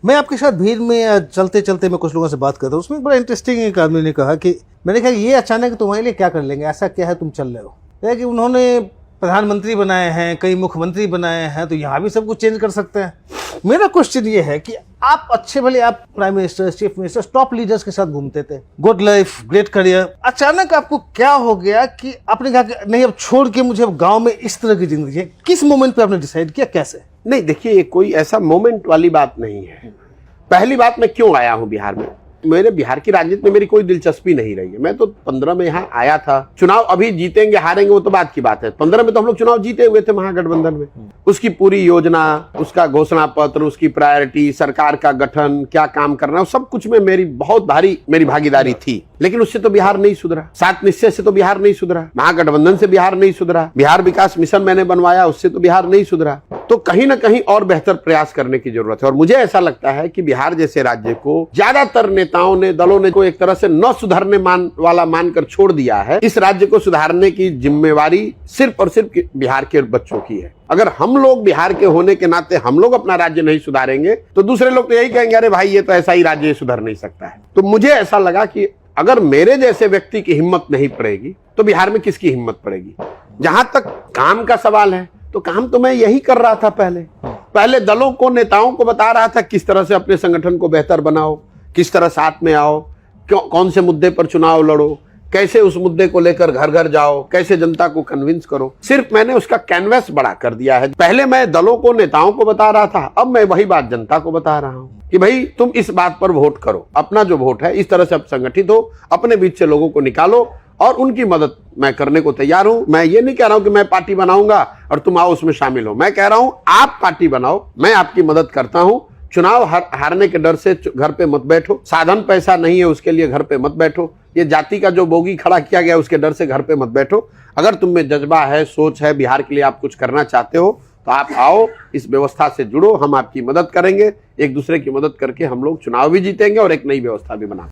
मैं आपके साथ भीड़ में चलते चलते मैं कुछ लोगों से बात करता हूँ, उसमें बड़ा इंटरेस्टिंग एक आदमी ने कहा कि मैंने कहा ये अचानक तुम्हारे लिए क्या कर लेंगे, ऐसा क्या है तुम चल रहे हो। है कि उन्होंने प्रधानमंत्री बनाए हैं, कई मुख्यमंत्री बनाए हैं, तो यहाँ भी सब कुछ चेंज कर सकते हैं। मेरा क्वेश्चन ये है कि आप अच्छे भले आप prime minister, chief minister, top leaders के साथ घूमते थे, गुड लाइफ, ग्रेट करियर, अचानक आपको क्या हो गया कि आपने कहा कि नहीं अब छोड़ के मुझे अब गांव में इस तरह की जिंदगी है। किस मोमेंट पे आपने डिसाइड किया, कैसे? नहीं देखिए, ये कोई ऐसा मोमेंट वाली बात नहीं है। पहली बात, मैं क्यों आया हूं बिहार में। मेरे बिहार की राजनीति में मेरी कोई दिलचस्पी नहीं रही है। मैं तो 15 में यहाँ आया था। चुनाव अभी जीतेंगे हारेंगे वो तो बात की बात है। 15 में तो हम लोग चुनाव जीते हुए थे महागठबंधन में। उसकी पूरी योजना, उसका घोषणा पत्र, उसकी प्रायोरिटी, सरकार का गठन, क्या काम करना, सब कुछ में मेरी बहुत भारी भागीदारी थी। लेकिन उससे तो बिहार नहीं सुधरा। 7 निश्चय से तो बिहार नहीं सुधरा, महागठबंधन से बिहार नहीं सुधरा, बिहार विकास मिशन मैंने बनवाया उससे तो बिहार नहीं सुधरा। तो कहीं ना कहीं और बेहतर प्रयास करने की जरूरत है। और मुझे ऐसा लगता है कि बिहार जैसे राज्य को ज्यादातर नेताओं ने, दलों ने को एक तरह से न सुधरने वाला मानकर छोड़ दिया है। इस राज्य को सुधारने की जिम्मेवारी सिर्फ और सिर्फ बिहार के बच्चों की है। अगर हम लोग बिहार के होने के नाते हम लोग अपना राज्य नहीं सुधारेंगे तो दूसरे लोग तो यही कहेंगे, अरे भाई ये तो ऐसा ही राज्य सुधर नहीं सकता है। तो मुझे ऐसा लगा कि अगर मेरे जैसे व्यक्ति की हिम्मत नहीं पड़ेगी तो बिहार में किसकी हिम्मत पड़ेगी। जहां तक काम का सवाल है तो काम तो मैं यही कर रहा था। पहले दलों को, नेताओं को बता रहा था किस तरह से अपने संगठन को बेहतर बनाओ, किस तरह साथ में आओ, कौन से मुद्दे पर चुनाव लड़ो, कैसे उस मुद्दे को लेकर घर घर जाओ, कैसे जनता को कन्विंस करो। सिर्फ मैंने उसका कैनवस बड़ा कर दिया है। पहले मैं दलों को, नेताओं को बता रहा था, अब मैं वही बात जनता को बता रहा हूं कि भाई तुम इस बात पर वोट करो। अपना जो वोट है इस तरह से अब संगठित हो, अपने बीच से लोगों को निकालो और उनकी मदद मैं करने को तैयार हूं। मैं ये नहीं कह रहा हूं कि मैं पार्टी बनाऊंगा और तुम आओ उसमें शामिल हो। मैं कह रहा हूं आप पार्टी बनाओ, मैं आपकी मदद करता हूं। चुनाव हारने के डर से घर पे मत बैठो। साधन पैसा नहीं है उसके लिए घर पे मत बैठो। ये जाति का जो बोगी खड़ा किया गया उसके डर से घर पे मत बैठो। अगर तुम में जज्बा है, सोच है, बिहार के लिए आप कुछ करना चाहते हो तो आप आओ, इस व्यवस्था से जुड़ो, हम आपकी मदद करेंगे। एक दूसरे की मदद करके हम लोग चुनाव भी जीतेंगे और एक नई व्यवस्था भी बना